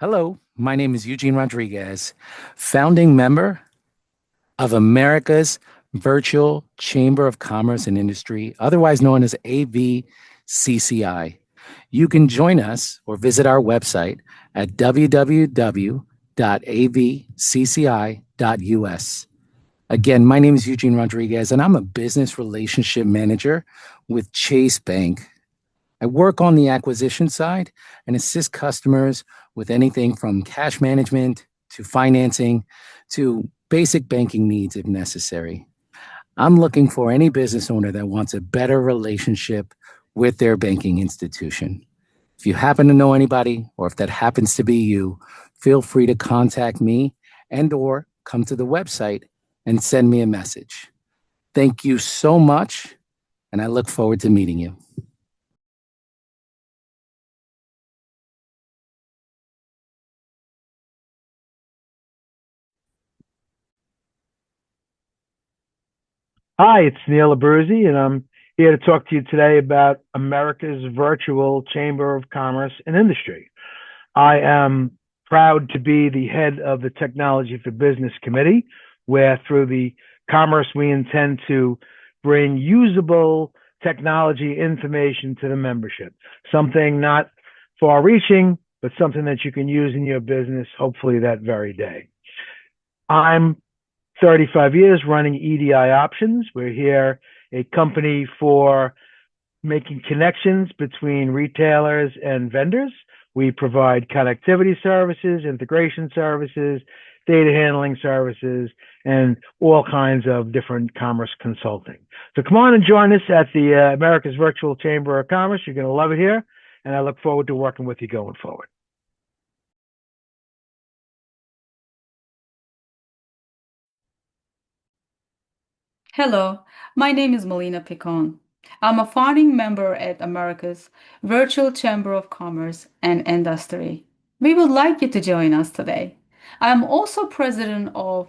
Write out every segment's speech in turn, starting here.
Hello, my name is Eugene Rodriguez, founding member of America's Virtual Chamber of Commerce and Industry, otherwise known as AVCCI. You can join us or visit our website at www.avcci.us. Again, my name is Eugene Rodriguez, and I'm a business relationship manager with Chase Bank. I work on the acquisition side and assist customers with anything from cash management to financing to basic banking needs if necessary. I'm looking for any business owner that wants a better relationship with their banking institution. If you happen to know anybody, or if that happens to be you, feel free to contact me and or come to the website and send me a message. Thank you so much, and I look forward to meeting you. Hi, it's Neil Abruzzi, and I'm here to talk to you today about America's Virtual Chamber of Commerce and Industry. I am proud to be the head of the Technology for Business Committee, where through the Commerce we intend to bring usable technology information to the membership, something not far-reaching, but something that you can use in your business, hopefully that very day. I'm 35 years running EDI Options. We're here a company for making connections between retailers and vendors. We provide connectivity services, integration services, data handling services, and all kinds of different commerce consulting. So come on and join us at the America's Virtual Chamber of Commerce. You're going to love it here, and I look forward to working with you going forward. Hello, my name is Melina Picon. I'm a founding member at America's Virtual Chamber of Commerce and Industry. We would like you to join us today. I am also president of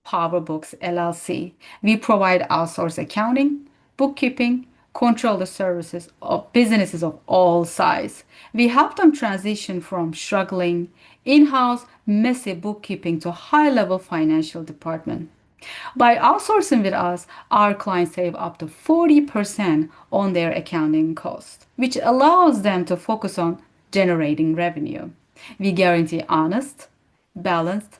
PowerBooks LLC. We provide outsourced accounting, bookkeeping, controller services of businesses of all size. We help them transition from struggling in-house messy bookkeeping to high-level financial department. By outsourcing with us, our clients save up to 40% on their accounting costs, which allows them to focus on generating revenue. We guarantee honest, balanced,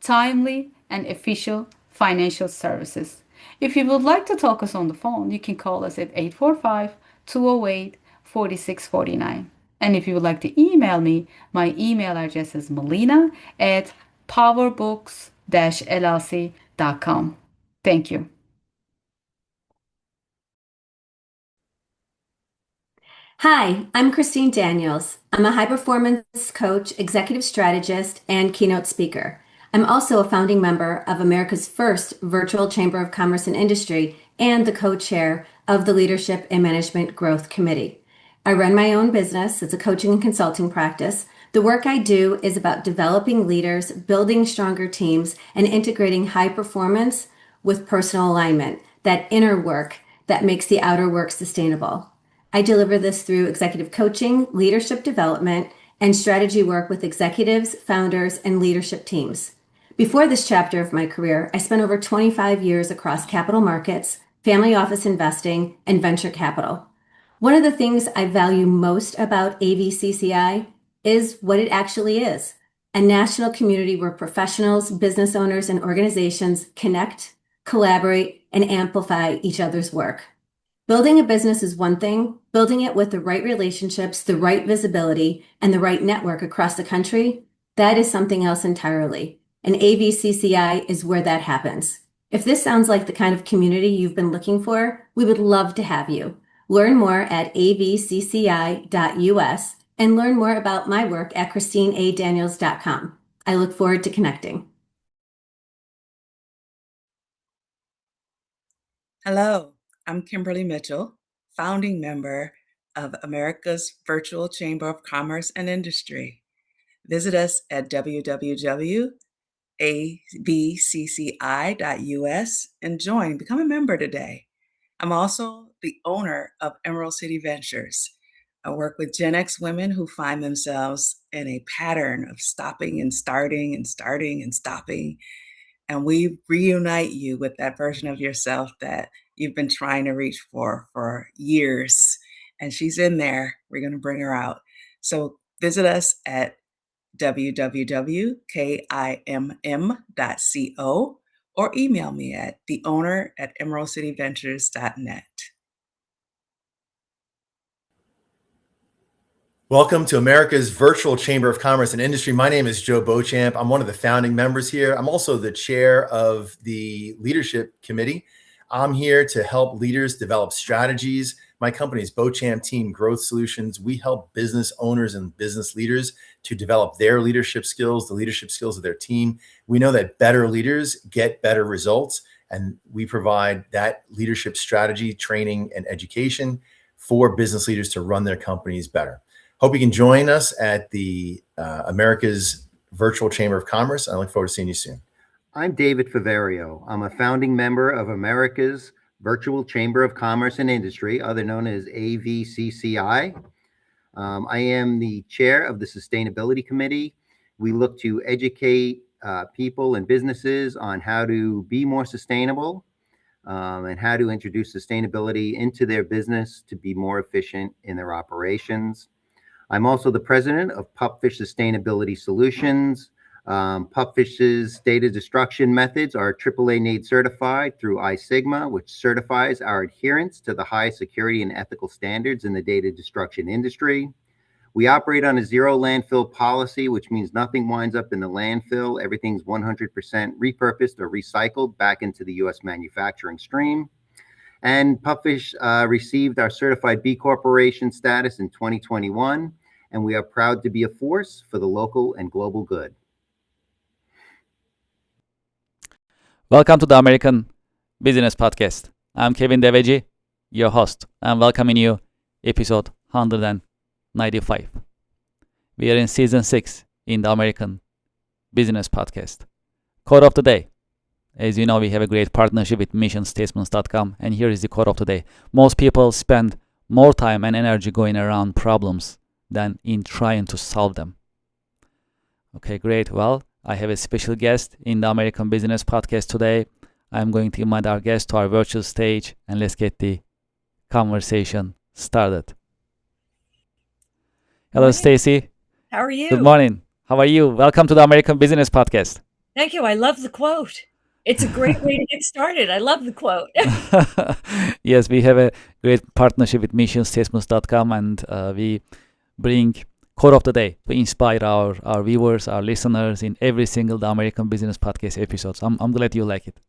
timely, and efficient financial services. If you would like to talk us on the phone, you can call us at 845-208-4649. And if you would like to email me, my email address is melina@powerbooks-llc.com. Thank you. Hi, I'm Christine Daniels. I'm a high performance coach, executive strategist, and keynote speaker. I'm also a founding member of America's first virtual Chamber of Commerce and Industry and the co-chair of the Leadership and Management Growth Committee. I run my own business. It's a coaching and consulting practice. The work I do is about developing leaders, building stronger teams, and integrating high performance with personal alignment, that inner work that makes the outer work sustainable. I deliver this through executive coaching, leadership development, and strategy work with executives, founders, and leadership teams. Before this chapter of my career, I spent over 25 years across capital markets, family office investing, and venture capital. One of the things I value most about AVCCI is what it actually is: a national community where professionals, business owners, and organizations connect, collaborate, and amplify each other's work. Building a business is one thing. Building it with the right relationships, the right visibility, and the right network across the country, that is something else entirely. And AVCCI is where that happens. If this sounds like the kind of community you've been looking for, we would love to have you. Learn more at avcci.us and learn more about my work at christineadaniels.com. I look forward to connecting. Hello, I'm Kimberly Mitchell, founding member of America's Virtual Chamber of Commerce and Industry. Visit us at www.avcci.us and become a member today. I'm also the owner of Emerald City Ventures, I work with Gen X women who find themselves in a pattern of stopping and starting and starting and stopping. And we reunite you with that version of yourself that you've been trying to reach for years. And she's in there. We're going to bring her out. So visit us at www.kimm.co or email me at theowner@emeraldcityventures.net. Welcome to America's Virtual Chamber of Commerce and Industry. My name is Joe Beauchamp. I'm one of the founding members here. I'm also the chair of the leadership committee. I'm here to help leaders develop strategies. My company is Beauchamp Team Growth Solutions. We help business owners and business leaders to develop their leadership skills, the leadership skills of their team. We know that better leaders get better results, and we provide that leadership strategy, training, and education for business leaders to run their companies better. Hope you can join us at the America's Virtual Chamber of Commerce. I look forward to seeing you soon. I'm David Faverio. I'm a founding member of America's Virtual Chamber of Commerce and Industry, other known as AVCCI. I am the chair of the Sustainability Committee. We look to educate people and businesses on how to be more sustainable and how to introduce sustainability into their business to be more efficient in their operations. I'm also the president of Pupfish Sustainability Solutions. Pupfish's data destruction methods are AAA NAID certified through iSigma, which certifies our adherence to the highest security and ethical standards in the data destruction industry. We operate on a zero landfill policy, which means nothing winds up in the landfill. Everything's 100% repurposed or recycled back into the U.S. manufacturing stream. And Pupfish received our certified B Corporation status in 2021, and we are proud to be a force for the local and global good. Welcome to the American Business Podcast. I'm Kevin Devecioglu, your host. I'm welcoming you, episode 195. We are in season 6 in the American Business Podcast. Quote of the day. As you know, we have a great partnership with missionstatements.com, and here is the quote of the day. Most people spend more time and energy going around problems than in trying to solve them. Okay, great. Well, I have a special guest in the American Business Podcast today. I'm going to invite our guest to our virtual stage, and let's get the conversation started. Hello, Stacy. How are you? Good morning. How are you? Welcome to the American Business Podcast. Thank you. I love the quote. It's a great way to get started. I love the quote. Yes, we have a great partnership with missionstatements.com, and we bring quote of the day to inspire our viewers, our listeners in every single The American Business Podcast episode. So I'm glad you like it.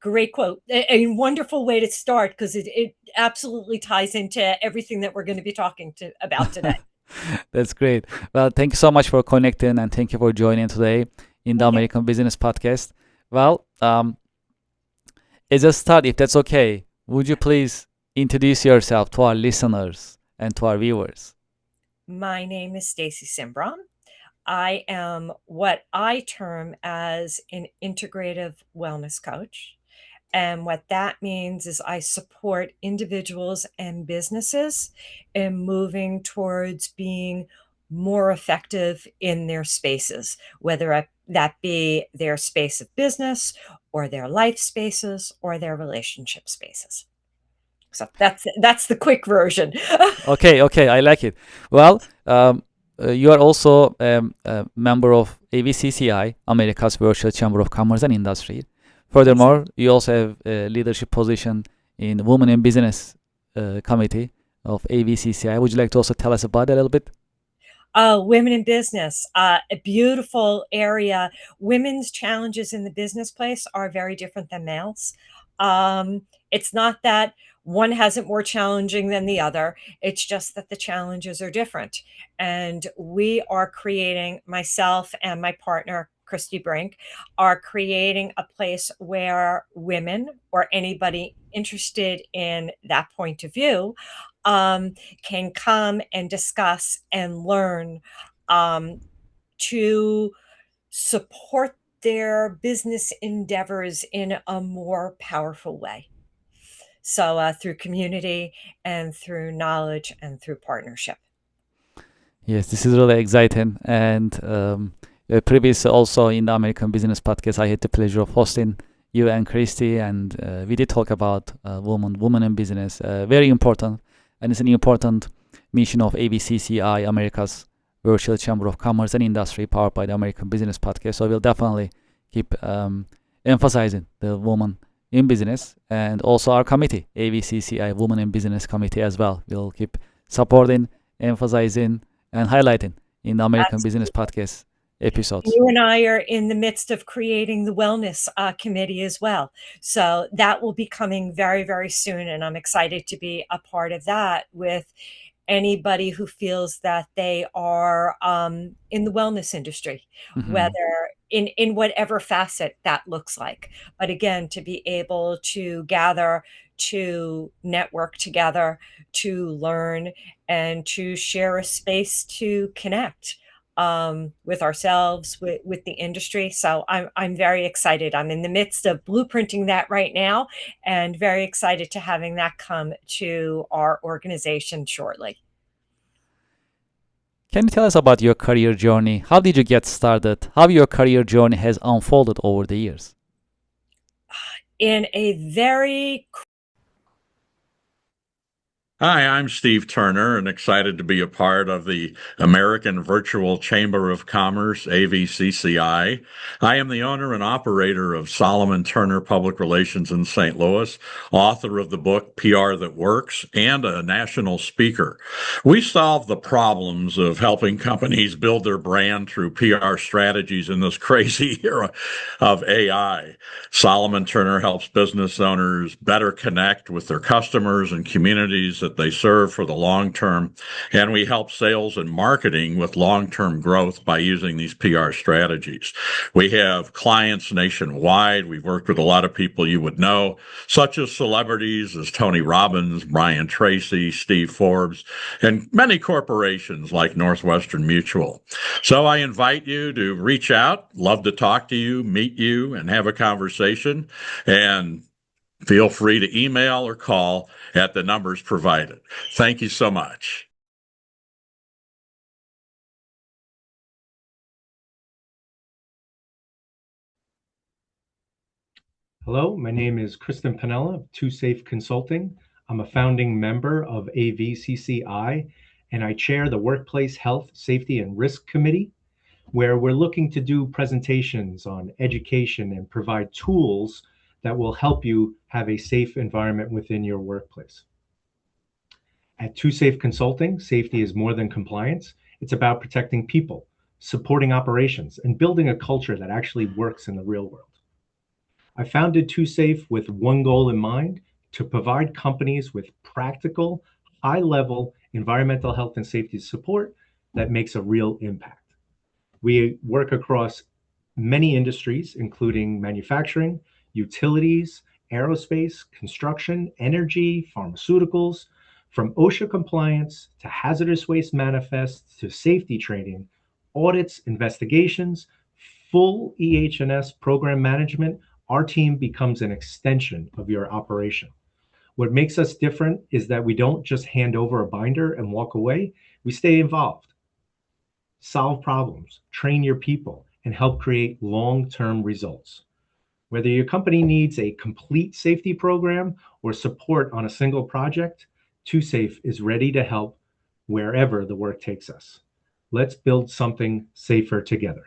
Great quote. A wonderful way to start because it absolutely ties into everything that we're going to be talking about today. That's great. Well, thank you so much for connecting, and thank you for joining today in the American Business Podcast. Well, as a start, if that's okay, would you please introduce yourself to our listeners and to our viewers? My name is Stacy Simbron. I am what I term as an integrative wellness coach. And what that means is I support individuals and businesses in moving towards being more effective in their spaces, whether that be their space of business or their life spaces or their relationship spaces. So that's the quick version. Okay, I like it. Well, you are also a member of AVCCI, America's Virtual Chamber of Commerce and Industry. Furthermore, you also have a leadership position in Women in Business Committee of AVCCI. Would you like to also tell us about that a little bit? Women in business, a beautiful area. Women's challenges in the business place are very different than males. It's not that one has it more challenging than the other. It's just that the challenges are different. And we are creating, myself and my partner, Christy Brink, are creating a place where women or anybody interested in that point of view can come and discuss and learn to support their business endeavors in a more powerful way. So through community and through knowledge and through partnership. Yes, this is really exciting. And previous also in the American Business Podcast, I had the pleasure of hosting you and Christy, and we did talk about women in business. Very important, and it's an important mission of AVCCI, America's Virtual Chamber of Commerce and Industry, powered by the American Business Podcast. So we'll definitely keep emphasizing the woman in business, and also our committee, AVCCI Women in Business Committee as well. We'll keep supporting, emphasizing, and highlighting in the American Business Podcast episodes. You and I are in the midst of creating the wellness committee as well. So that will be coming very, very soon. And I'm excited to be a part of that with anybody who feels that they are in the wellness industry, whether in whatever facet that looks like. But again, to be able to gather, to network together, to learn, and to share a space to connect with ourselves, with the industry. So I'm very excited. I'm in the midst of blueprinting that right now, and very excited to having that come to our organization shortly. Can you tell us about your career journey? How did you get started? How your career journey has unfolded over the years? In a very Hi, I'm Steve Turner and excited to be a part of the American Virtual Chamber of Commerce, AVCCI. I am the owner and operator of Solomon Turner Public Relations in St. Louis, author of the book PR That Works, and a national speaker. We solve the problems of helping companies build their brand through PR strategies in this crazy era of AI. Solomon Turner helps business owners better connect with their customers and communities that they serve for the long term. And we help sales and marketing with long-term growth by using these PR strategies. We have clients nationwide. We've worked with a lot of people you would know, such as celebrities as Tony Robbins, Brian Tracy, Steve Forbes, and many corporations like Northwestern Mutual. So I invite you to reach out. Love to talk to you, meet you, and have a conversation. And feel free to email or call at the numbers provided. Thank you so much. Hello, my name is Kristen Panella of Too Safe Consulting. I'm a founding member of AVCCI, and I chair the Workplace Health, Safety, and Risk Committee, where we're looking to do presentations on education and provide tools that will help you have a safe environment within your workplace. At Too Safe Consulting, safety is more than compliance. It's about protecting people, supporting operations, and building a culture that actually works in the real world. I founded Too Safe with one goal in mind: to provide companies with practical, high-level environmental health and safety support that makes a real impact. We work across many industries, including manufacturing, utilities, aerospace, construction, energy, pharmaceuticals, from OSHA compliance to hazardous waste manifests to safety training, audits, investigations, full EH&S program management. Our team becomes an extension of your operation. What makes us different is that we don't just hand over a binder and walk away. We stay involved, solve problems, train your people, and help create long-term results. Whether your company needs a complete safety program or support on a single project, Too Safe is ready to help wherever the work takes us. Let's build something safer together.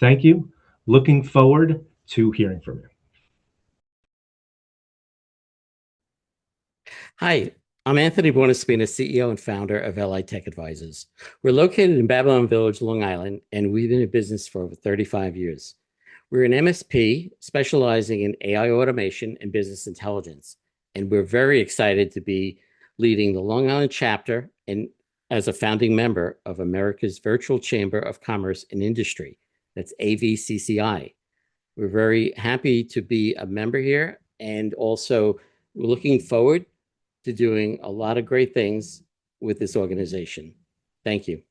Thank you. Looking forward to hearing from you. Hi, I'm Anthony Buonaspina, CEO and founder of LI Tech Advisors. We're located in Babylon Village, Long Island, and we've been in business for over 35 years. We're an MSP specializing in AI automation and business intelligence, and we're very excited to be leading the Long Island chapter and as a founding member of America's Virtual Chamber of Commerce and Industry. That's AVCCI. We're very happy to be a member here, and also we're looking forward to doing a lot of great things with this organization. Thank you.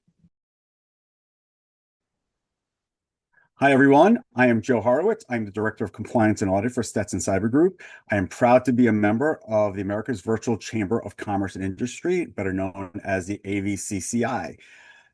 Hi, everyone. I am Joe Horowitz. I'm the Director of Compliance and Audit for Stetson Cyber Group. I am proud to be a member of the America's Virtual Chamber of Commerce and Industry, better known as the AVCCI.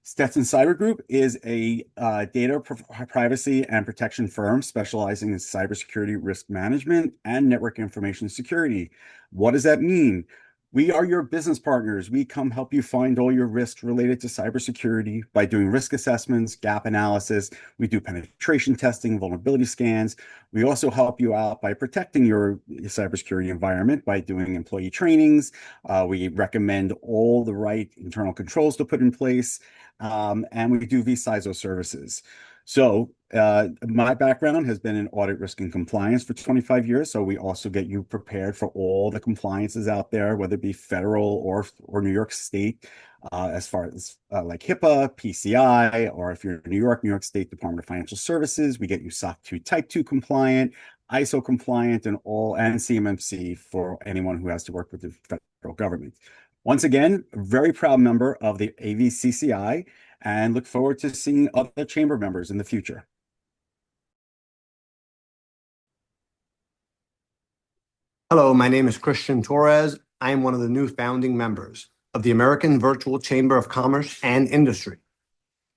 Stetson Cyber Group is a data privacy and protection firm specializing in cybersecurity risk management and network information security. What does that mean? We are your business partners. We come help you find all your risks related to cybersecurity by doing risk assessments, gap analysis. We do penetration testing, vulnerability scans. We also help you out by protecting your cybersecurity environment by doing employee trainings. We recommend all the right internal controls to put in place. And we do vCISO services. So my background has been in audit, risk, and compliance for 25 years. So we also get you prepared for all the compliances out there, whether it be federal or New York State, as far as like HIPAA, PCI, or if you're in New York State Department of Financial Services, we get you SOC 2 Type 2 compliant, ISO compliant, and CMMC for anyone who has to work with the federal government. Once again, a very proud member of the AVCCI, and look forward to seeing other chamber members in the future. Hello, my name is Christian Torres. I am one of the new founding members of the American Virtual Chamber of Commerce and Industry.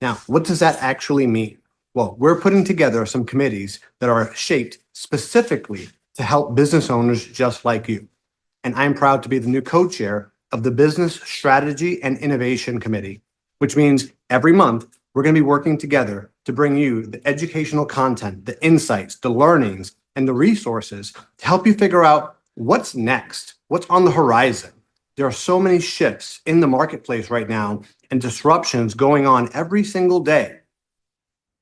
Now, what does that actually mean? Well, we're putting together some committees that are shaped specifically to help business owners just like you. And I'm proud to be the new co-chair of the Business Strategy and Innovation Committee, which means every month we're going to be working together to bring you the educational content, the insights, the learnings, and the resources to help you figure out what's next, what's on the horizon. There are so many shifts in the marketplace right now and disruptions going on every single day.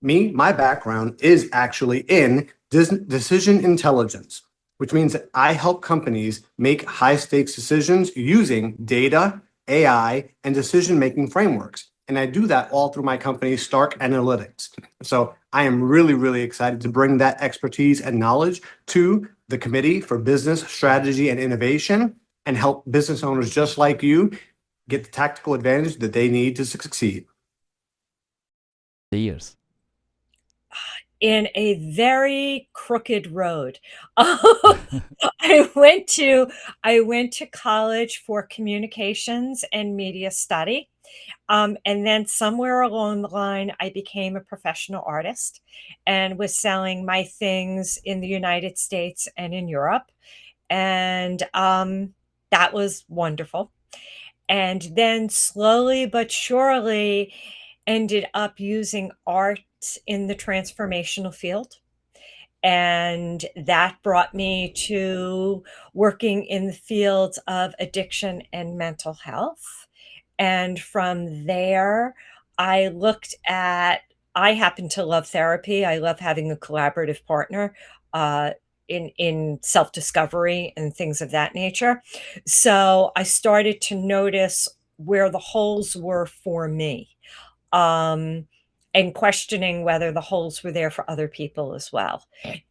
My background is actually in decision intelligence, which means that I help companies make high-stakes decisions using data, AI, and decision-making frameworks. And I do that all through my company, Stark Analytics. So I am really, really excited to bring that expertise and knowledge to the Committee for Business Strategy and Innovation and help business owners just like you get the tactical advantage that they need to succeed. Years. In a very crooked road. I went to college for communications and media study. And then somewhere along the line, I became a professional artist and was selling my things in the United States and in Europe. And that was wonderful. And then slowly but surely ended up using art in the transformational field. And that brought me to working in the fields of addiction and mental health. And from there, I happen to love therapy. I love having a collaborative partner in self-discovery and things of that nature. So I started to notice where the holes were for me. And questioning whether the holes were there for other people as well,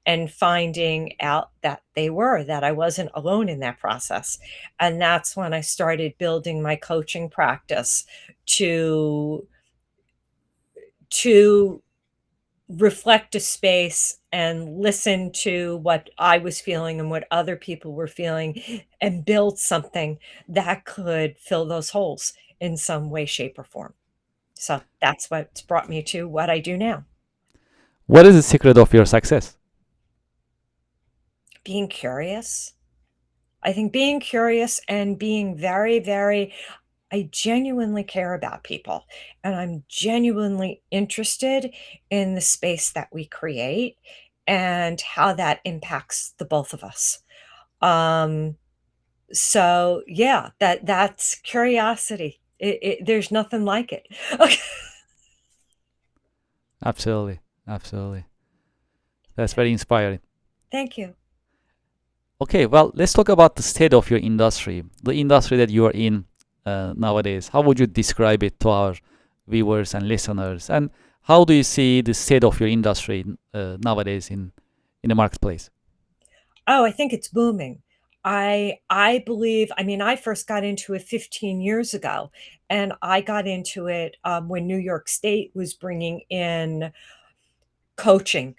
and finding out that that I wasn't alone in that process. And that's when I started building my coaching practice to reflect a space and listen to what I was feeling and what other people were feeling and build something that could fill those holes in some way, shape, or form. So that's what's brought me to what I do now. What is the secret of your success? Being curious. I think being curious and being very, very, I genuinely care about people, and I'm genuinely interested in the space that we create and how that impacts the both of us. So yeah, that's curiosity. There's nothing like it. Okay. Absolutely. That's very inspiring. Thank you. Okay, well, let's talk about the state of your industry, the industry that you are in nowadays. How would you describe it to our viewers and listeners? And how do you see the state of your industry nowadays in the marketplace? Oh, I think it's booming. I believe, I first got into it 15 years ago, and I got into it when New York State was bringing in coaching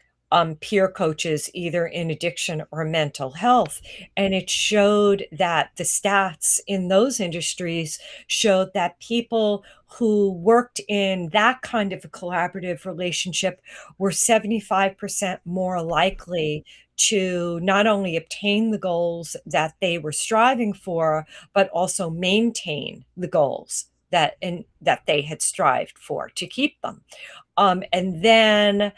peer coaches, either in addiction or mental health. And it showed that the stats in those industries showed that people who worked in that kind of a collaborative relationship were 75% more likely to not only obtain the goals that they were striving for, but also maintain the goals that they had strived for to keep them. And then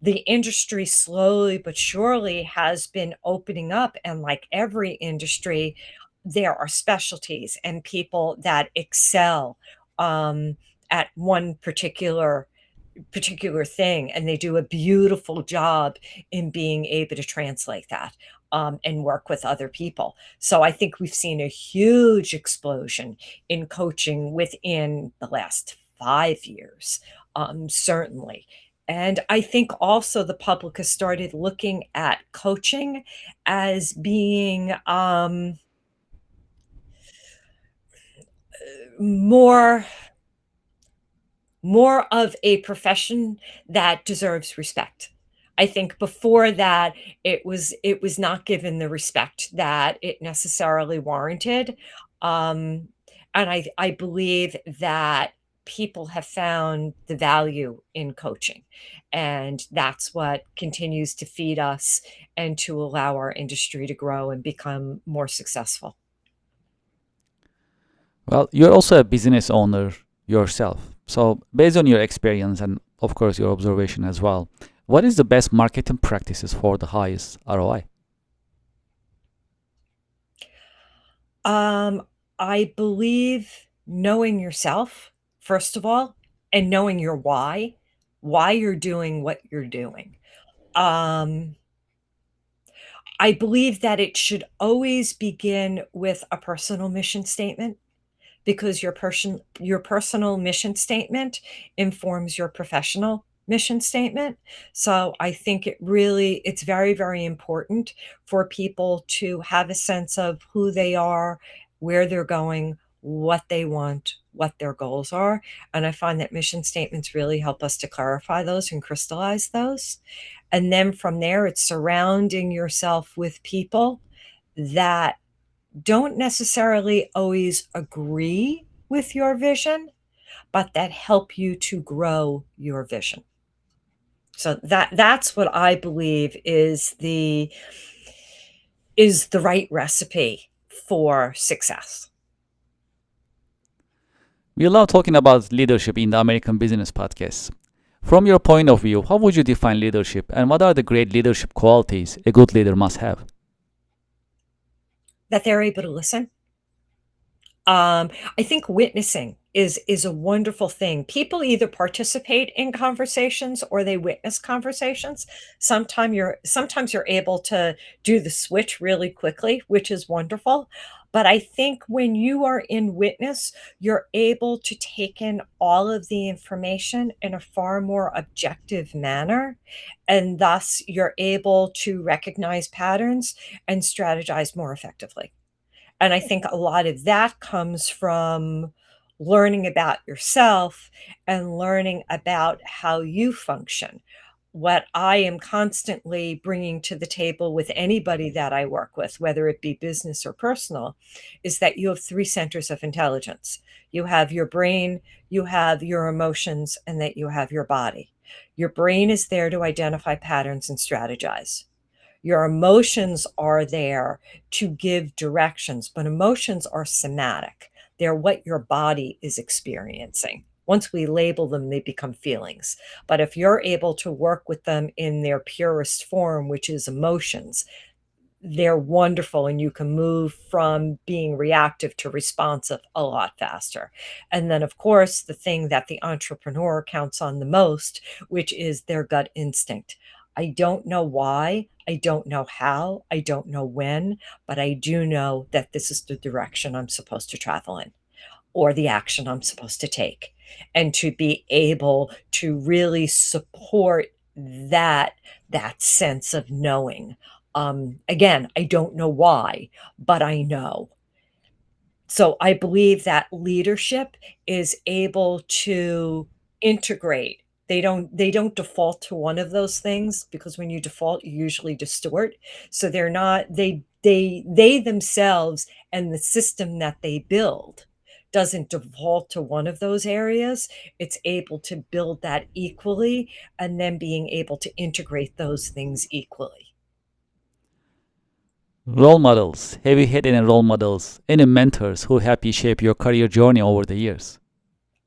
the industry slowly but surely has been opening up, and like every industry, there are specialties and people that excel at one particular thing, and they do a beautiful job in being able to translate that and work with other people. So I think we've seen a huge explosion in coaching within the last 5 years, certainly. And I think also the public has started looking at coaching as being more of a profession that deserves respect. I think before that, it was not given the respect that it necessarily warranted. And I believe that people have found the value in coaching, and that's what continues to feed us and to allow our industry to grow and become more successful. Well, you're also a business owner yourself. So, based on your experience and, of course, your observation as well, what is the best marketing practices for the highest ROI? I believe knowing yourself, first of all, and knowing your why you're doing what you're doing. Um, I believe that it should always begin with a personal mission statement, because your personal mission statement informs your professional mission statement. So I think it's very, very important for people to have a sense of who they are, where they're going, what they want, what their goals are. And I find that mission statements really help us to clarify those and crystallize those. And then from there, it's surrounding yourself with people that don't necessarily always agree with your vision, but that help you to grow your vision. So that's what I believe is the right recipe for success. We love talking about leadership in the American Business Podcast. From your point of view, how would you define leadership, and what are the great leadership qualities a good leader must have? That they're able to listen. I think witnessing is a wonderful thing. People either participate in conversations or they witness conversations. Sometimes you're able to do the switch really quickly, which is wonderful. But I think when you are in witness, you're able to take in all of the information in a far more objective manner. And thus, you're able to recognize patterns and strategize more effectively. And I think a lot of that comes from learning about yourself and learning about how you function. What I am constantly bringing to the table with anybody that I work with, whether it be business or personal, is that you have 3 centers of intelligence. You have your brain, you have your emotions, and that you have your body. Your brain is there to identify patterns and strategize. Your emotions are there to give directions, but emotions are somatic. They're what your body is experiencing. Once we label them, they become feelings. But if you're able to work with them in their purest form, which is emotions, they're wonderful, and you can move from being reactive to responsive a lot faster. And then, of course, the thing that the entrepreneur counts on the most, which is their gut instinct. I don't know why, I don't know how, I don't know when, but I do know that this is the direction I'm supposed to travel in, or the action I'm supposed to take. And to be able to really support that sense of knowing. Again, I don't know why, but I know. So I believe that leadership is able to integrate They don't default to one of those things, because when you default, you usually distort. So they're not they themselves and the system that they build doesn't default to one of those areas. It's able to build that equally, and then being able to integrate those things equally. Role models. Have you had any role models, any mentors who help you shape your career journey over the years?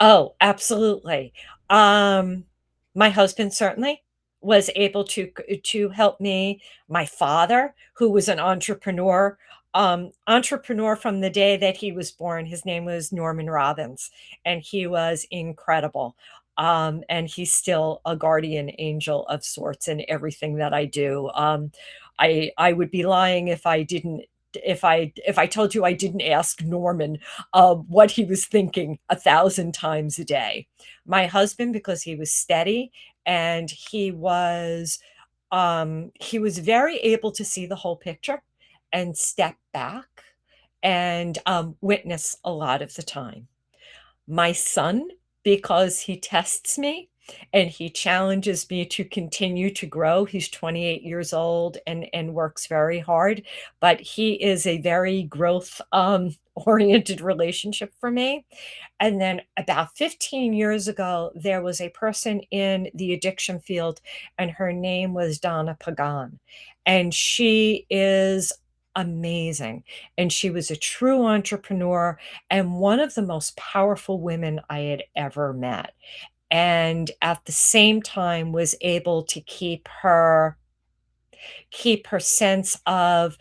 Oh, absolutely. My husband certainly was able to help me. My father, who was an entrepreneur from the day that he was born. His name was Norman Robbins, and he was incredible. And he's still a guardian angel of sorts in everything that I do. I would be lying if I didn't if I told you I didn't ask Norman what he was thinking 1,000 times a day. My husband, because he was steady, and he was very able to see the whole picture and step back and witness a lot of the time. My son, because he tests me and he challenges me to continue to grow. He's 28 years old and works very hard, but he is a very growth oriented relationship for me. And then about 15 years ago, there was a person in the addiction field, and her name was Donna Pagan. And she is amazing. And she was a true entrepreneur and one of the most powerful women I had ever met. And at the same time was able to keep her sense of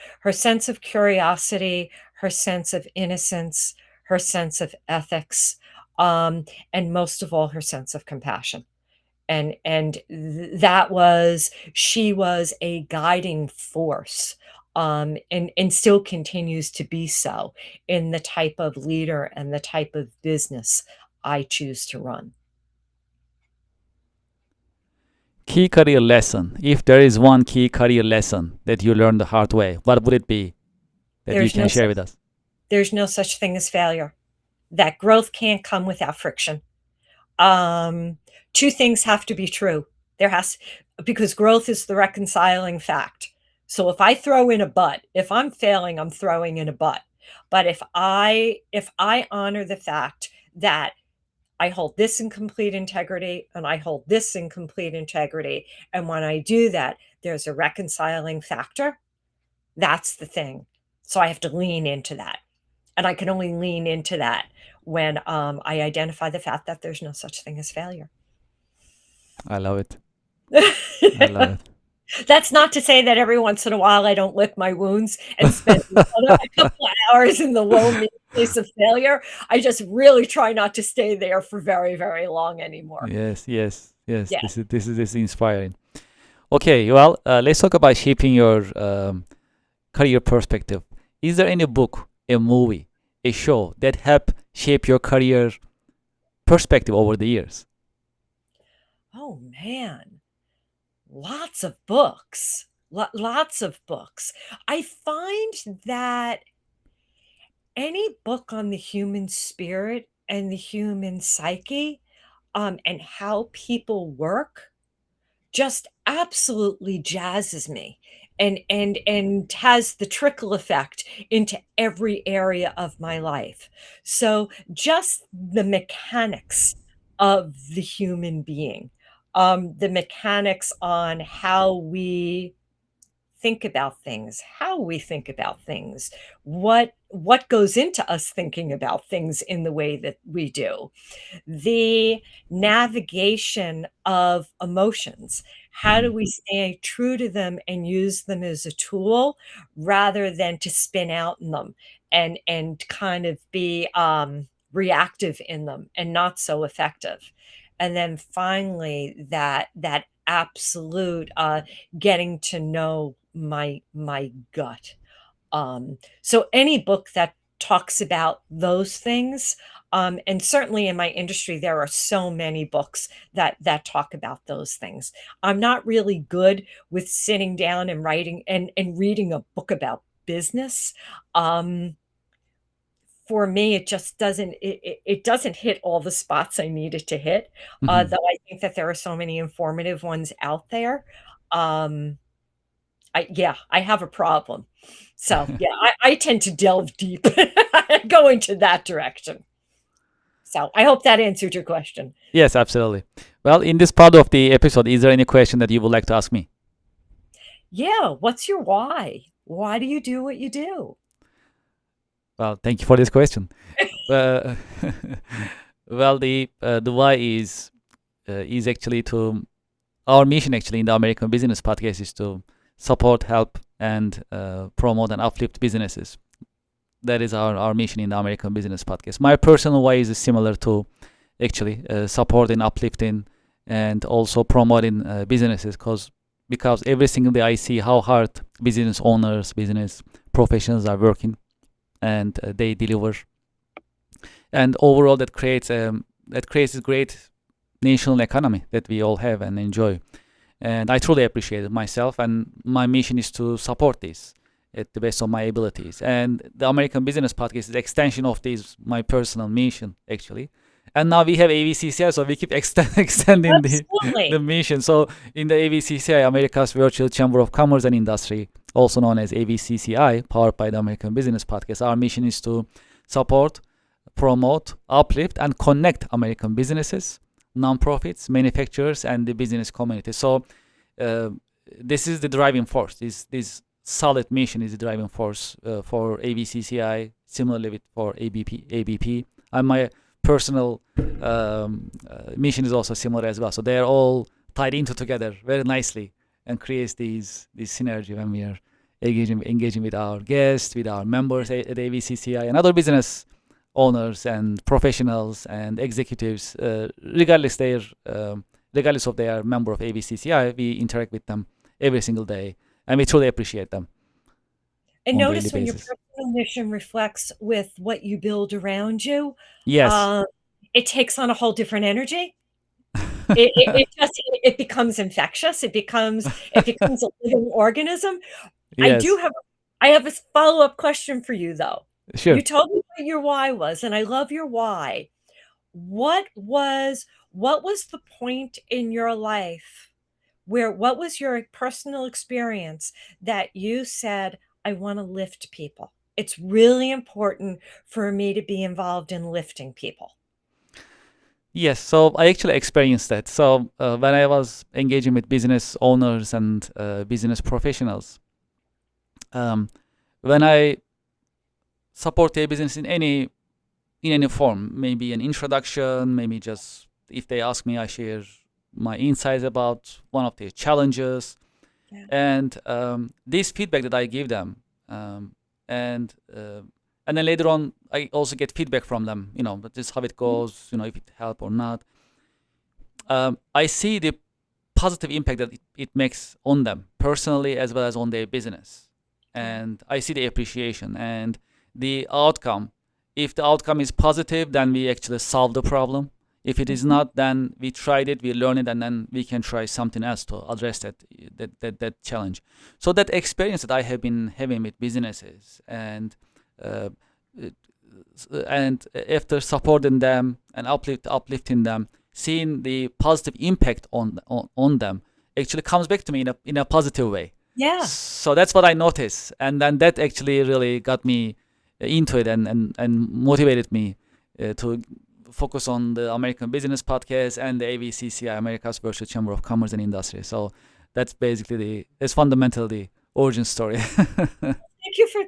curiosity, her sense of innocence, her sense of ethics, and most of all, her sense of compassion. She was a guiding force, and still continues to be so in the type of leader and the type of business I choose to run. Key career lesson. If there is one key career lesson that you learned the hard way, what would it be that you can share with us? There's no such thing as failure. That growth can't come without friction. Two things have to be true. Because growth is the reconciling fact. So if I throw in a but, if I'm failing, I'm throwing in a but. But if I honor the fact that I hold this in complete integrity and I hold this in complete integrity, and when I do that, there's a reconciling factor, that's the thing. So I have to lean into that. And I can only lean into that when I identify the fact that there's no such thing as failure. I love it. I love it. That's not to say that every once in a while I don't lick my wounds and spend a couple of hours in the lonely place of failure. I just really try not to stay there for very, very long anymore. Yes. This is inspiring. Okay, well, let's talk about shaping your career perspective. Is there any book, a movie, a show that helped shape your career perspective over the years? Oh man, lots of books. Lots of books. I find that any book on the human spirit and the human psyche, and how people work, just absolutely jazzes me, and has the trickle effect into every area of my life. So just the mechanics of the human being, the mechanics on how we think about things, how we think about things, what goes into us thinking about things in the way that we do, the navigation of emotions. How do we stay true to them and use them as a tool rather than to spin out in them and kind of be reactive in them and not so effective? And then finally, that absolute getting to know my gut. So any book that talks about those things, and certainly in my industry, there are so many books that talk about those things. I'm not really good with sitting down and writing and reading a book about business. for me, it just doesn't it doesn't hit all the spots I need it to hit. Mhm. Though I think that there are so many informative ones out there. I have a problem. So yeah, I tend to delve deep, go into that direction. So I hope that answered your question. Yes, absolutely. Well, in this part of the episode, is there any question that you would like to ask me? Yeah, what's your why? Why do you do what you do? Well, thank you for this question. Uh, well, the why is actually to our mission actually in the American Business Podcast is to support, help, and promote and uplift businesses. That is our mission in the American Business Podcast. My personal why is similar to actually supporting, uplifting, and also promoting businesses because every single day I see how hard business owners, business professionals are working, and they deliver, and overall that creates a great national economy that we all have and enjoy. And I truly appreciate it myself, and my mission is to support this at the best of my abilities. And the American Business Podcast is an extension of this my personal mission actually. And now we have AVCCI, so we keep extending the mission. So in the AVCCI, America's Virtual Chamber of Commerce and Industry, also known as AVCCI, powered by the American Business Podcast, our mission is to support, promote, uplift, and connect American businesses, nonprofits, manufacturers, and the business community. So this is the driving force. This solid mission is the driving force for AVCCI, similarly for ABP. And my personal mission is also similar as well. So they're all tied into together very nicely and creates this synergy when we are engaging with our guests, with our members at AVCCI and other business owners and professionals and executives, regardless of their member of AVCCI, we interact with them every single day, and we truly appreciate them. And notice when your personal mission reflects with what you build around you, yes, it takes on a whole different energy. It becomes infectious. It becomes a living organism. Yes. I have a follow-up question for you though. Sure. You told me what your why was, and I love your why. What was the point in your life what was your personal experience that you said, I want to lift people? It's really important for me to be involved in lifting people. Yes, so I actually experienced that. So when I was engaging with business owners and business professionals, when I support a business in any form, maybe an introduction, maybe just if they ask me, I share my insights about one of their challenges, and this feedback that I give them, and then later on I also get feedback from them. But this is how it goes. If it helped or not. I see the positive impact that it makes on them personally as well as on their business, and I see the appreciation and the outcome. If the outcome is positive, then we actually solve the problem. If it is not, then we tried it, we learn it, and then we can try something else to address that challenge. So that experience that I have been having with businesses, and after supporting them and uplifting them, seeing the positive impact on them actually comes back to me in a positive way. Yeah. So that's what I noticed, and then that actually really got me into it and motivated me to focus on the American Business Podcast and the AVCCI, America's Virtual Chamber of Commerce and Industry. So that's basically it's fundamentally the origin story.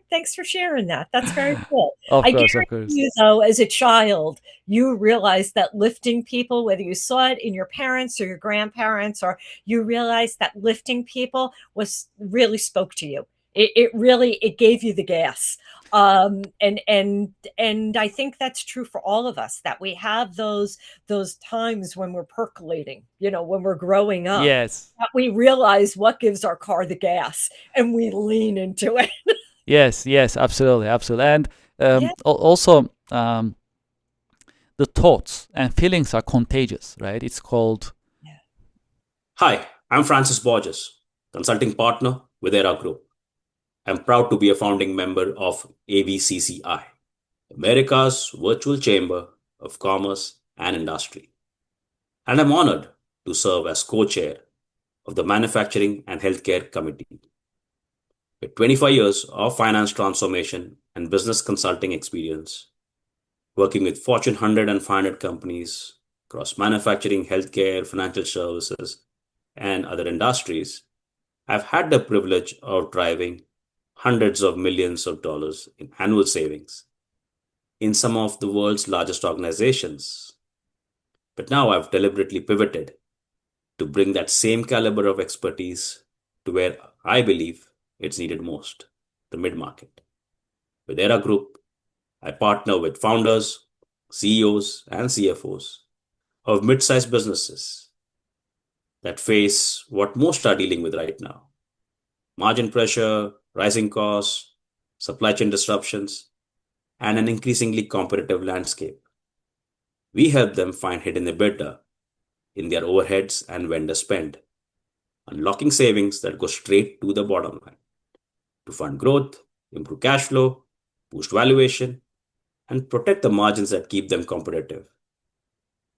Thanks for sharing that. That's very cool. Of course. You, though, as a child, you realized that lifting people, whether you saw it in your parents or your grandparents, or you realized that lifting people really spoke to you. It gave you the gas. And I think that's true for all of us, that we have those times when we're percolating, when we're growing up. Yes. That we realize what gives our car the gas and we lean into it. Yes, absolutely. And also the thoughts and feelings are contagious, right? It's called. Hi, I'm Francis Borges, consulting partner with ERA Group. I'm proud to be a founding member of AVCCI. America's virtual chamber of commerce and industry. And I'm honored to serve as co-chair of the Manufacturing and Healthcare Committee. With 25 years of finance transformation and business consulting experience, working with Fortune 100 and 500 companies across manufacturing, healthcare, financial services, and other industries, I've had the privilege of driving hundreds of millions of dollars in annual savings in some of the world's largest organizations. But now I've deliberately pivoted to bring that same caliber of expertise to where I believe it's needed most, the mid-market. With Era Group, I partner with founders, CEOs, and CFOs of mid-sized businesses that face what most are dealing with right now: margin pressure, rising costs, supply chain disruptions, and an increasingly competitive landscape. We help them find hidden EBITDA in their overheads and vendor spend, unlocking savings that go straight to the bottom line to fund growth, improve cash flow, boost valuation, and protect the margins that keep them competitive.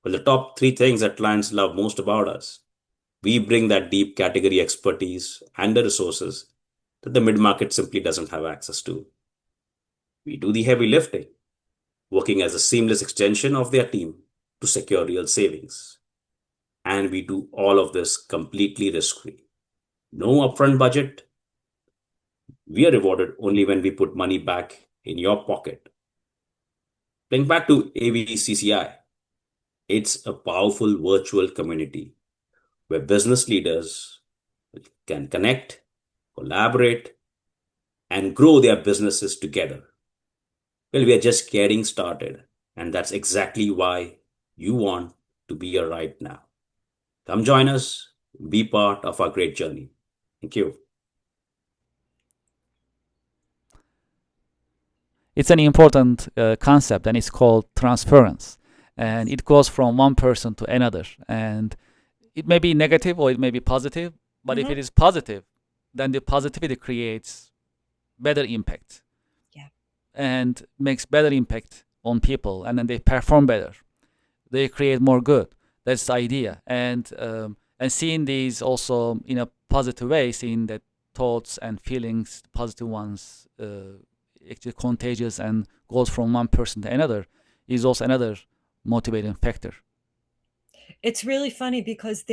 Well, the top three things that clients love most about us: we bring that deep category expertise and the resources that the mid-market simply doesn't have access to. We do the heavy lifting, working as a seamless extension of their team to secure real savings. And we do all of this completely risk-free. No upfront budget. We are rewarded only when we put money back in your pocket. Bring back to AVCCI. It's a powerful virtual community where business leaders can connect, collaborate, and grow their businesses together. Well, we are just getting started, and that's exactly why you want to be here right now. Come join us, be part of our great journey. Thank you. It's an important concept, and it's called transference. And it goes from one person to another. And it may be negative or it may be positive, but if it is positive, then the positivity creates better impact. Yeah. And makes better impact on people, and then they perform better. They create more good. That's the idea. And seeing these also in a positive way, seeing that thoughts and feelings, positive ones, actually contagious and goes from one person to another, is also another motivating factor. It's really funny because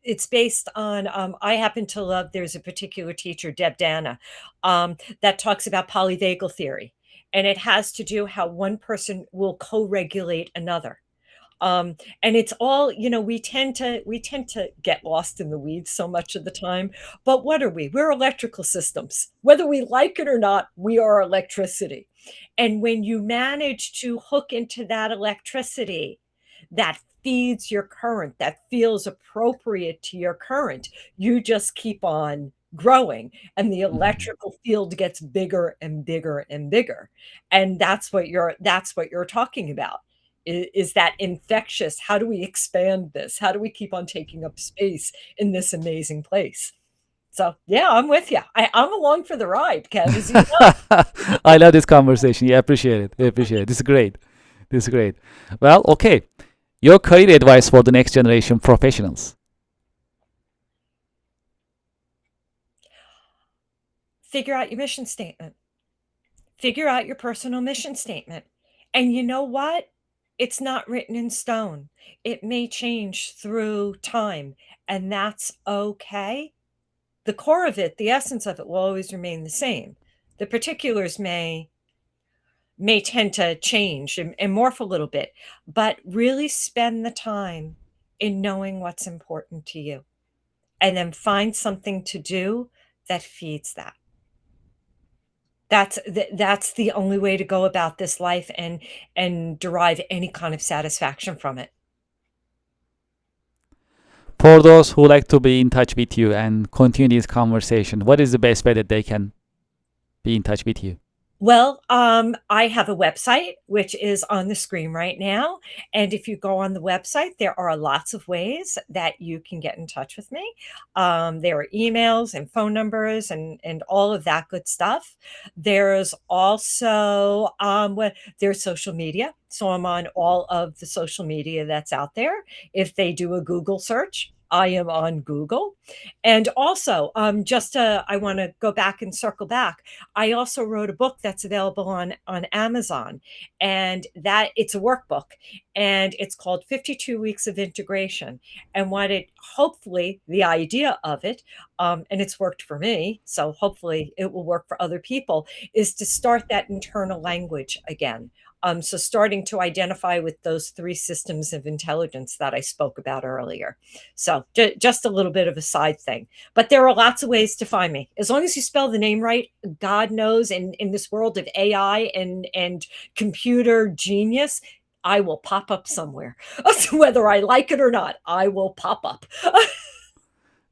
it's based on, I happen to love, there's a particular teacher, Deb Dana, that talks about polyvagal theory. And it has to do how one person will co-regulate another. And it's all, we tend to get lost in the weeds so much of the time. But what are we? We're electrical systems. Whether we like it or not, we are electricity. And when you manage to hook into that electricity that feeds your current, that feels appropriate to your current, you just keep on growing, and the electrical field gets bigger and bigger and bigger. And that's what you're talking about. Is that infectious? How do we expand this? How do we keep on taking up space in this amazing place? So yeah, I'm with you. I'm along for the ride, Kev. As you know. I love this conversation. Yeah, appreciate it. I appreciate it. This is great. This is great. Well, okay. Your career advice for the next generation professionals. Figure out your mission statement. Figure out your personal mission statement. And you know what? It's not written in stone. It may change through time, and that's okay. The core of it, the essence of it, will always remain the same. The particulars may tend to change and morph a little bit, but really spend the time in knowing what's important to you, and then find something to do that feeds that. That's the only way to go about this life and derive any kind of satisfaction from it. For those who like to be in touch with you and continue this conversation, what is the best way that they can be in touch with you? Well, I have a website, which is on the screen right now. And if you go on the website, there are lots of ways that you can get in touch with me. There are emails and phone numbers and all of that good stuff. There's also there's social media. So I'm on all of the social media that's out there. If they do a Google search, I am on Google. And also, I want to go back and circle back. I also wrote a book that's available on Amazon, and that it's a workbook, and it's called 52 Weeks of Integration. And what it hopefully the idea of it, and it's worked for me, so hopefully it will work for other people, is to start that internal language again. So starting to identify with those three systems of intelligence that I spoke about earlier. So just a little bit of a side thing. But there are lots of ways to find me. As long as you spell the name right, God knows, in this world of AI and computer genius, I will pop up somewhere. Whether I like it or not, I will pop up.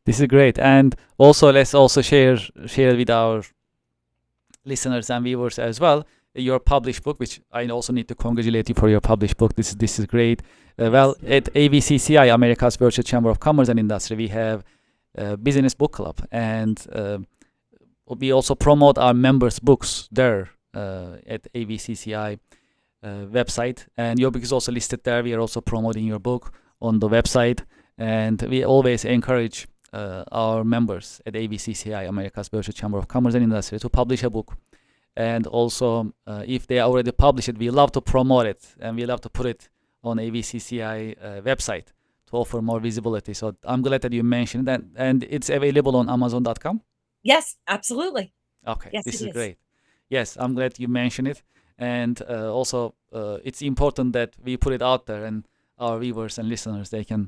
This is great. And also, let's also share with our listeners and viewers as well your published book, which I also need to congratulate you for your published book. This is great. Well, at AVCCI, America's Virtual Chamber of Commerce and Industry, we have a business book club, and we also promote our members' books there at AVCCI website. And your book is also listed there. We are also promoting your book on the website, and we always encourage our members at AVCCI, America's Virtual Chamber of Commerce and Industry, to publish a book. And also, if they already published it, we love to promote it, and we love to put it on AVCCI website to offer more visibility. So I'm glad that you mentioned that, and it's available on Amazon.com. Yes, absolutely. Okay, Yes, this it is great. Yes, I'm glad you mentioned it, and also it's important that we put it out there, and our viewers and listeners, they can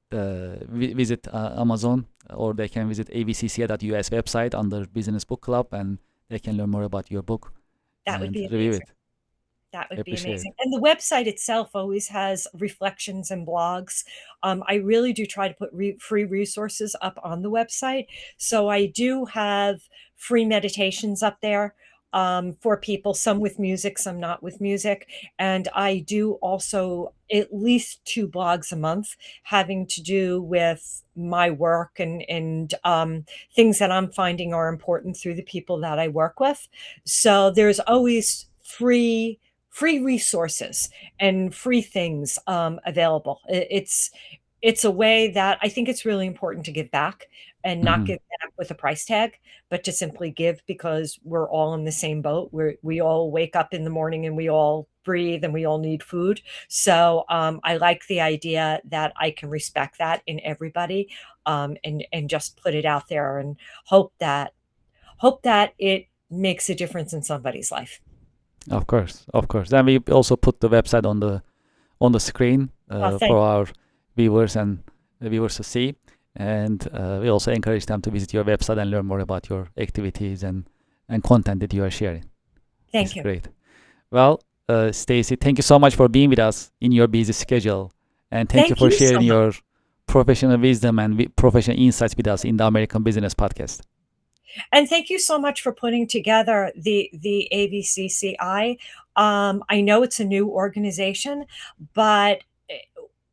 visit Amazon, or they can visit avcci.us website under Business Book Club, and they can learn more about your book. That would be review amazing. it. That would be Appreciate amazing. it. And the website itself always has reflections and blogs. I really do try to put free resources up on the website. So I do have free meditations up there for people, some with music, some not with music. And I do also at least 2 blogs a month having to do with my work and things that I'm finding are important through the people that I work with. So there's always free resources and free things available. It's a way that I think it's really important to give back, and not give back with a price tag, but to simply give because we're all in the same boat. We all wake up in the morning and we all breathe and we all need food. So I like the idea that I can respect that in everybody, and just put it out there and hope that it makes a difference in somebody's life. Of course. Then we also put the website on the screen for our viewers to see, and we also encourage them to visit your website and learn more about your activities and content that you are sharing. Thank you. Great. Well, Stacy, thank you so much for being with us in your busy schedule, and thank you for sharing your professional wisdom and professional insights with us in the American Business Podcast. And thank you so much for putting together the AVCCI. I know it's a new organization, but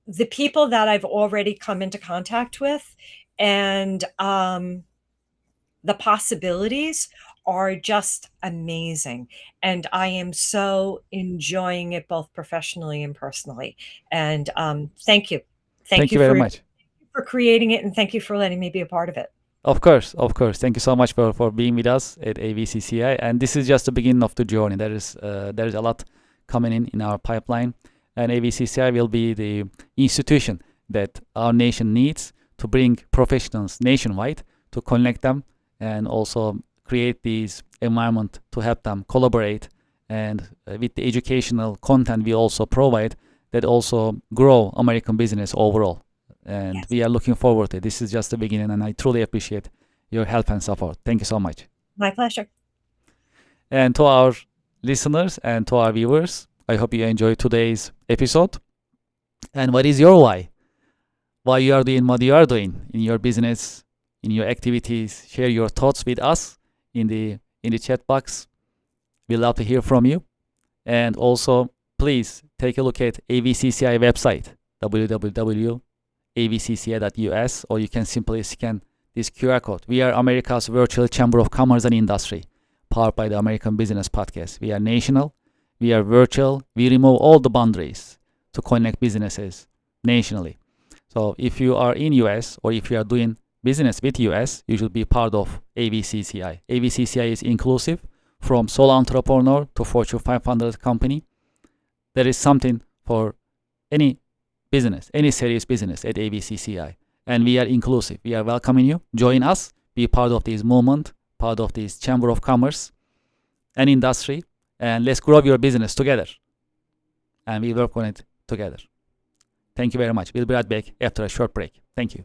the people that I've already come into contact with and the possibilities are just amazing. And I am so enjoying it both professionally and personally. And thank you. Thank you very much for creating it, and thank you for letting me be a part of it. Of course. Thank you so much for being with us at AVCCI. And this is just the beginning of the journey. There is a lot coming in our pipeline. And AVCCI will be the institution that our nation needs to bring professionals nationwide to connect them, and also create these environment to help them collaborate. And with the educational content we also provide, that also grow American business overall. And we are looking forward to it. This is just the beginning, and I truly appreciate your help and support. Thank you so much. My pleasure. And to our listeners and to our viewers, I hope you enjoyed today's episode. And what is your why? Why you are doing what you are doing in your business, in your activities? Share your thoughts with us in the chat box. We love to hear from you. And also, please take a look at AVCCI website, www.avcci.us, or you can simply scan this QR code. We are America's virtual chamber of commerce and industry, powered by the American Business Podcast. We are national, we are virtual, we remove all the boundaries to connect businesses nationally. So if you are in US or if you are doing business with US, you should be part of AVCCI. AVCCI is inclusive from sole entrepreneur to Fortune 500 company. There is something for any business, any serious business at AVCCI. And we are inclusive. We are welcoming you. Join us. Be part of this movement, part of this Chamber of Commerce and industry. And let's grow your business together. And we work on it together. Thank you very much. We'll be right back after a short break. Thank you.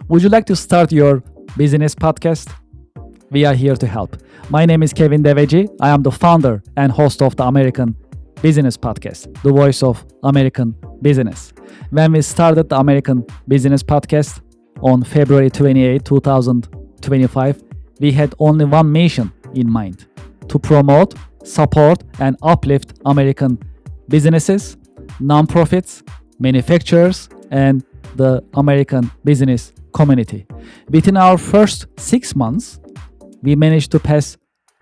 Would you like to start your business podcast? We are here to help. My name is Kevin Devecioglu. I am the founder and host of the American Business Podcast, the voice of American business. When we started the American Business Podcast on February 28, 2025, we had only one mission in mind: to promote, support, and uplift American businesses, nonprofits, manufacturers, and the American business community. Within our first 6 months, we managed to pass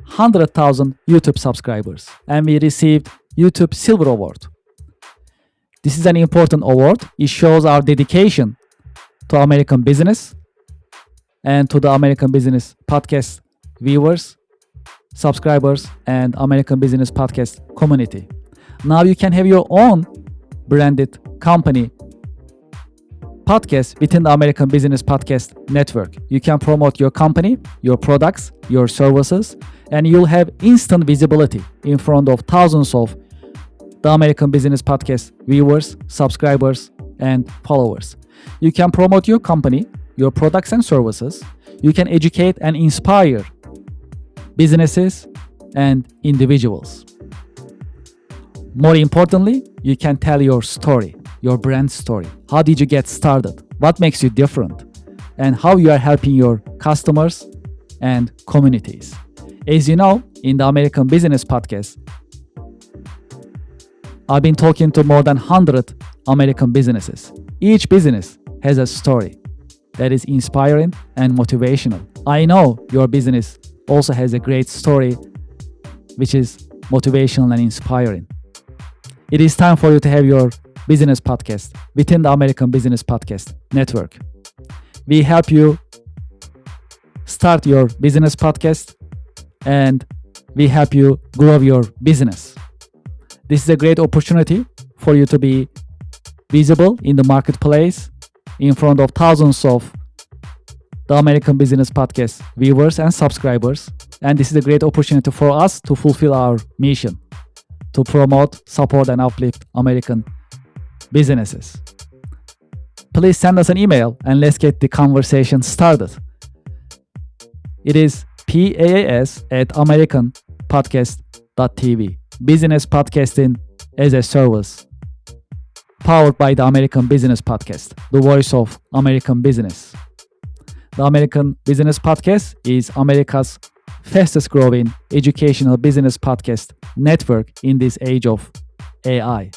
100,000 YouTube subscribers, and we received YouTube Silver Award. This is an important award. It shows our dedication to American business and to the American Business Podcast viewers, subscribers, and American Business Podcast community. Now you can have your own branded company podcast within the American Business Podcast Network. You can promote your company, your products, your services, and you'll have instant visibility in front of thousands of the American Business Podcast viewers, subscribers, and followers. You can promote your company, your products and services. You can educate and inspire businesses and individuals. More importantly, you can tell your story, your brand story. How did you get started? What makes you different? And how you are helping your customers and communities. As you know, in the American Business Podcast, I've been talking to more than 100 American businesses. Each business has a story that is inspiring and motivational. I know your business also has a great story which is motivational and inspiring. It is time for you to have your business podcast within the American Business Podcast Network. We help you start your business podcast and we help you grow your business. This is a great opportunity for you to be visible in the marketplace in front of thousands of the American Business Podcast viewers and subscribers. And this is a great opportunity for us to fulfill our mission to promote, support, and uplift American businesses. Please send us an email and let's get the conversation started. It is PaaS@americanpodcast.tv. Business podcasting as a service, powered by the American Business Podcast, the voice of American business. The American Business Podcast is America's fastest growing educational business podcast network in this age of AI.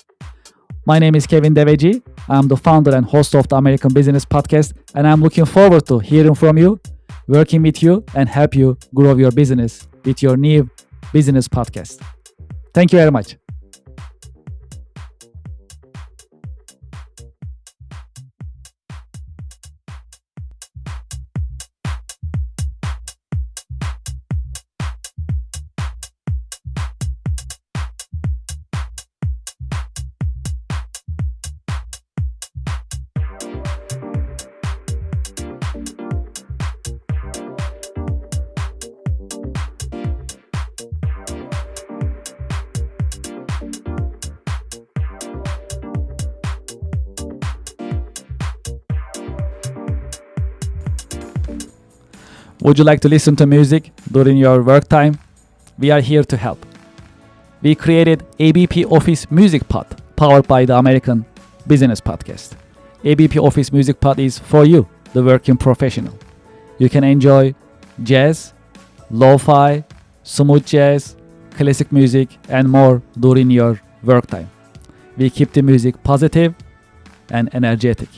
My name is Kevin Devecioglu. I'm the founder and host of the American Business Podcast, and I'm looking forward to hearing from you, working with you, and help you grow your business with your new business podcast. Thank you very much. Would you like to listen to music during your work time? We are here to help. We created ABP Office Music Pod, powered by the American Business Podcast. ABP Office Music Pod is for you, the working professional. You can enjoy jazz, lo-fi, smooth jazz, classic music, and more during your work time. We keep the music positive and energetic.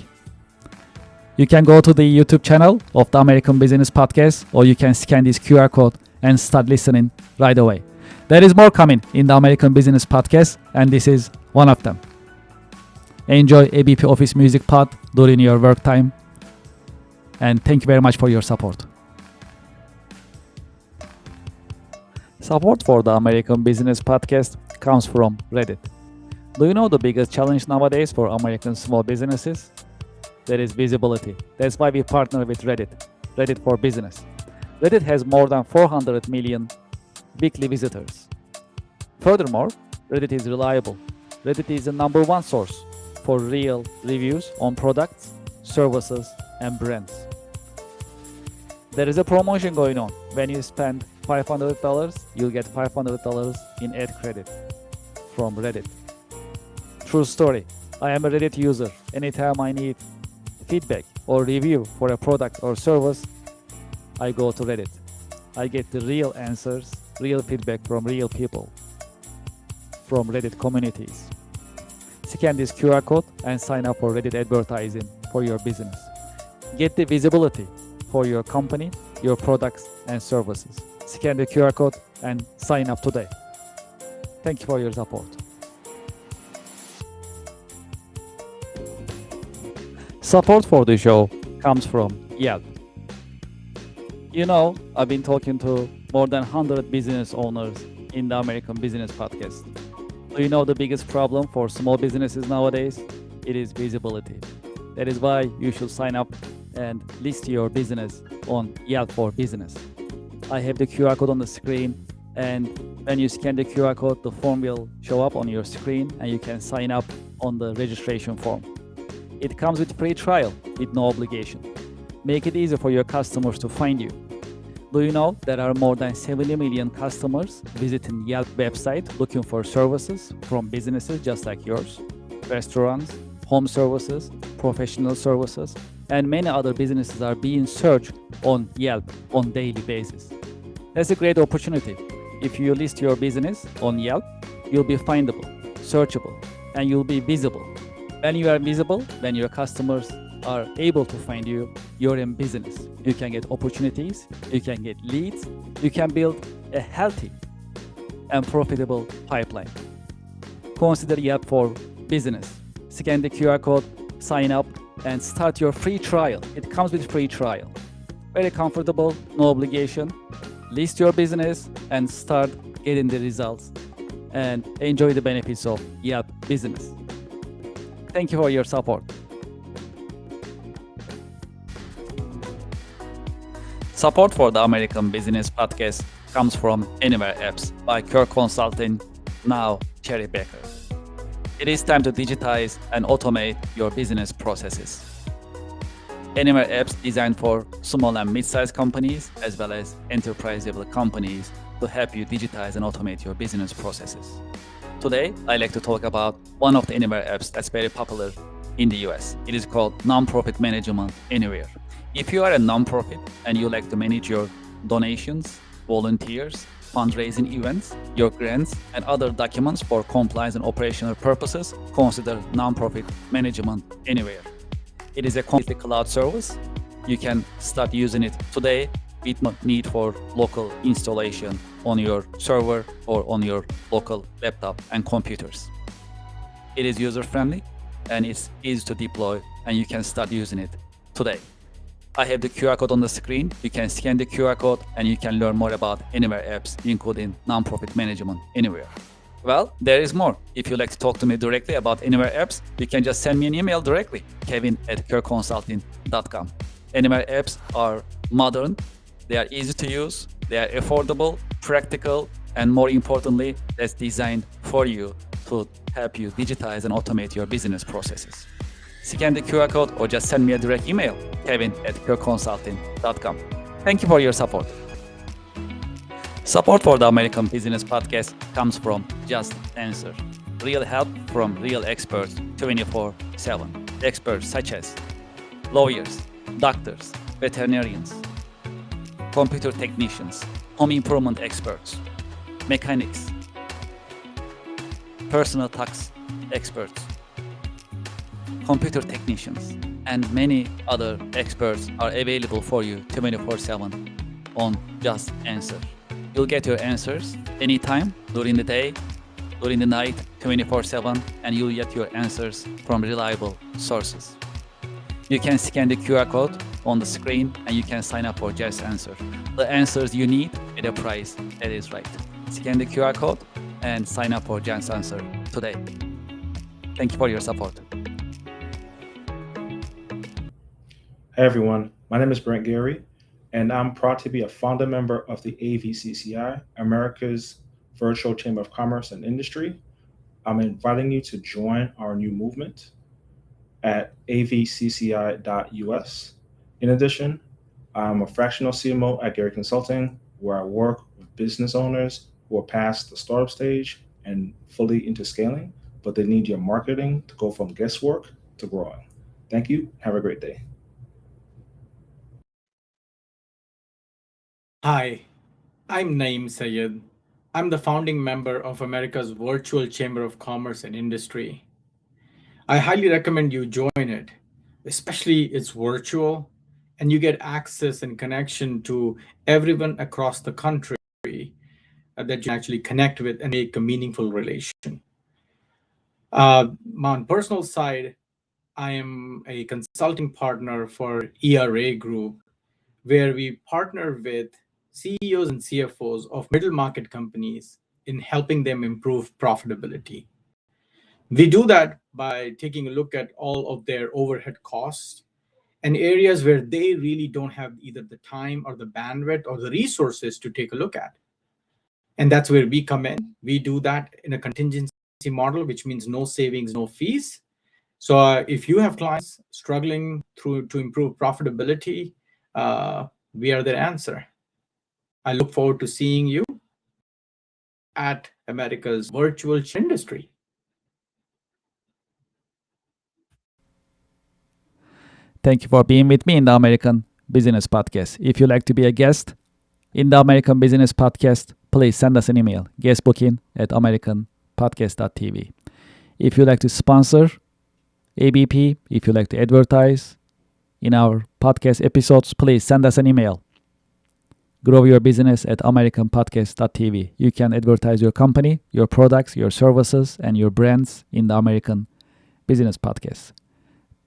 You can go to the YouTube channel of the American Business Podcast, or you can scan this QR code and start listening right away. There is more coming in the American Business Podcast, and this is one of them. Enjoy ABP Office Music Pod during your work time, and thank you very much for your support. Support for the American Business Podcast comes from Reddit. Do you know the biggest challenge nowadays for American small businesses? There is visibility. That's why we partner with Reddit, Reddit for Business. Reddit has more than 400 million weekly visitors. Furthermore, Reddit is reliable. Reddit is the number one source for real reviews on products, services, and brands. There is a promotion going on. When you spend $500, you'll get $500 in ad credit from Reddit. True story. I am a Reddit user. Anytime I need feedback or review for a product or service, I go to Reddit. I get the real answers, real feedback from real people, from Reddit communities. Scan this QR code and sign up for Reddit advertising for your business. Get the visibility for your company, your products and services. Scan the QR code and sign up today. Thank you for your support. Support for the show comes from Yelp. You know, I've been talking to more than 100 business owners in the American Business Podcast. Do you know the biggest problem for small businesses nowadays? It is visibility. That is why you should sign up and list your business on Yelp for Business. I have the QR code on the screen, and when you scan the QR code, the form will show up on your screen and you can sign up on the registration form. It comes with free trial with no obligation. Make it easy for your customers to find you. Do you know there are more than 70 million customers visiting Yelp website looking for services from businesses just like yours? Restaurants, home services, professional services, and many other businesses are being searched on Yelp on daily basis. That's a great opportunity. If you list your business on Yelp, you'll be findable, searchable, and you'll be visible. When you are visible, when your customers are able to find you, you're in business. You can get opportunities, you can get leads, you can build a healthy and profitable pipeline. Consider Yelp for Business. Scan the QR code, sign up, and start your free trial. It comes with free trial. Very comfortable, no obligation. List your business and start getting the results and enjoy the benefits of Yelp Business. Thank you for your support. Support for the American Business Podcast comes from Anywhere Apps by Kirk Consulting, now Cherry Baker. It is time to digitize and automate your business processes. Anywhere Apps designed for small and mid-sized companies as well as enterprise-level companies to help you digitize and automate your business processes. Today, I'd like to talk about one of the Anywhere apps that's very popular in the US. It is called Nonprofit Management Anywhere. If you are a nonprofit and you like to manage your donations, volunteers, fundraising events, your grants, and other documents for compliance and operational purposes, consider Nonprofit Management Anywhere. It is a completely cloud service. You can start using it today with no need for local installation on your server or on your local laptop and computers. It is user-friendly and it's easy to deploy, and you can start using it today. I have the QR code on the screen. You can scan the QR code and you can learn more about Anywhere apps, including Nonprofit Management Anywhere. Well, there is more. If you'd like to talk to me directly about Anywhere apps, you can just send me an email directly, kevin@kirkconsulting.com. Anywhere apps are modern, they are easy to use, they are affordable, practical, and more importantly, that's designed for you to help you digitize and automate your business processes. Scan the QR code or just send me a direct email, kevin@kirkconsulting.com. Thank you for your support. Support for the American Business Podcast comes from Just Answer. Real help from real experts 24/7. Experts such as lawyers, doctors, veterinarians, computer technicians, home improvement experts, mechanics, personal tax experts, computer technicians, and many other experts are available for you 24/7 on Just Answer. You'll get your answers anytime, during the day, during the night, 24/7, and you'll get your answers from reliable sources. You can scan the QR code on the screen and you can sign up for Just Answer. The answers you need at a price that is right. Scan the QR code and sign up for Just Answer today. Thank you for your support. Hey everyone, my name is Brent Gary, and I'm proud to be a founder member of the AVCCI, America's Virtual Chamber of Commerce and Industry. I'm inviting you to join our new movement at avcci.us. In addition, I'm a fractional CMO at Gary Consulting, where I work with business owners who are past the startup stage and fully into scaling, but they need your marketing to go from guesswork to growing. Thank you. Have a great day. Hi, I'm Naeem Sayed. I'm the founding member of America's Virtual Chamber of Commerce and Industry. I highly recommend you join it, especially it's virtual and you get access and connection to everyone across the country that you can actually connect with and make a meaningful relation. On personal side, I am a consulting partner for ERA Group, where we partner with CEOs and CFOs of middle market companies in helping them improve profitability. We do that by taking a look at all of their overhead costs and areas where they really don't have either the time or the bandwidth or the resources to take a look at. And that's where we come in. We do that in a contingency model, which means no savings, no fees. So if you have clients struggling to improve profitability, we are their answer. I look forward to seeing you at America's Virtual Industry. Thank you for being with me in the American Business Podcast. If you'd like to be a guest in the American Business Podcast, please send us an email, guestbooking@americanpodcast.tv. If you'd like to sponsor ABP, if you'd like to advertise in our podcast episodes, please send us an email, growyourbusiness@americanpodcast.tv. You can advertise your company, your products, your services, and your brands in the American Business Podcast.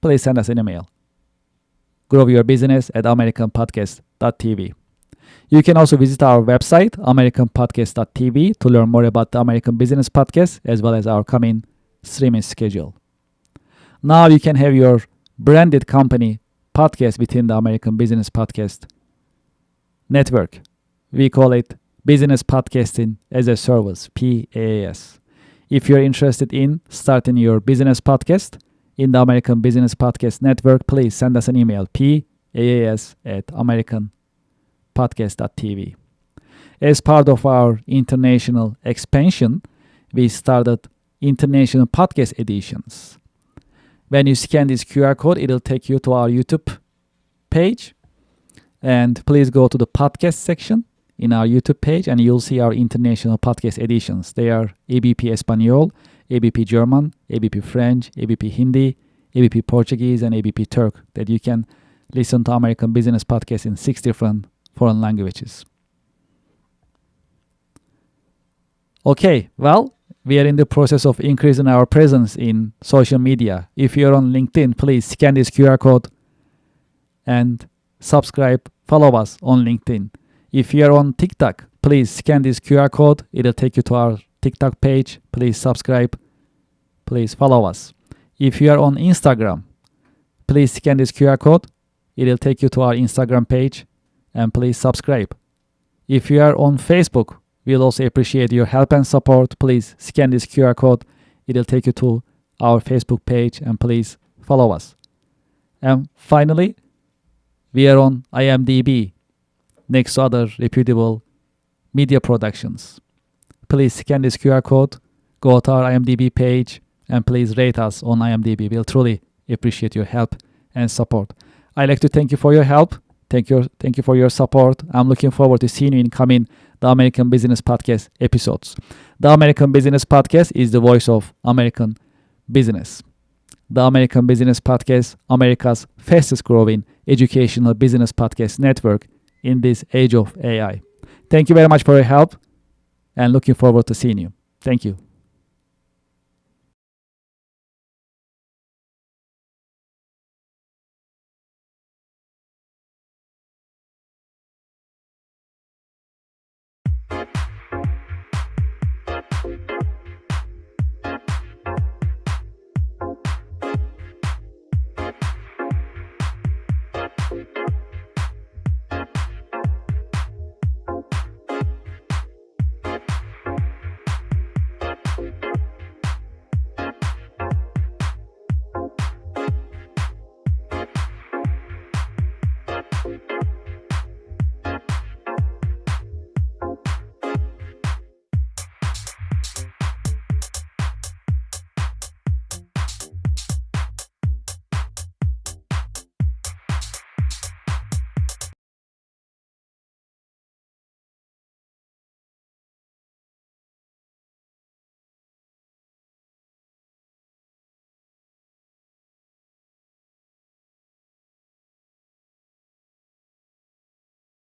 Please send us an email, growyourbusiness@americanpodcast.tv. You can also visit our website, americanpodcast.tv, to learn more about the American Business Podcast as well as our coming streaming schedule. Now you can have your branded company podcast within the American Business Podcast network. We call it Business Podcasting as a Service, PaaS. If you're interested in starting your business podcast in the American Business Podcast network, please send us an email, paas@americanpodcast.tv. As part of our international expansion, we started international podcast editions. When you scan this QR code, it'll take you to our YouTube page. And please go to the podcast section in our YouTube page and you'll see our international podcast editions. They are ABP Espanol, ABP German, ABP French, ABP Hindi, ABP Portuguese, and ABP Turk, that you can listen to American Business Podcast in 6 different foreign languages. Okay, well, we are in the process of increasing our presence in social media. If you're on LinkedIn, please scan this QR code and subscribe, follow us on LinkedIn. If you're on TikTok, please scan this QR code. It'll take you to our TikTok page. Please subscribe. Please follow us. If you are on Instagram, please scan this QR code. It'll take you to our Instagram page and please subscribe. If you are on Facebook, we'll also appreciate your help and support. Please scan this QR code. It'll take you to our Facebook page and please follow us. And finally, we are on IMDb. next to other reputable media productions. Please scan this QR code, go to our IMDb page, and please rate us on IMDb. We'll truly appreciate your help and support. I'd like to thank you for your help. Thank you for your support. I'm looking forward to seeing you in coming The American Business Podcast episodes. The American Business Podcast is the voice of American business. The American Business Podcast, America's fastest growing educational business podcast network in this age of AI. Thank you very much for your help and looking forward to seeing you. Thank you.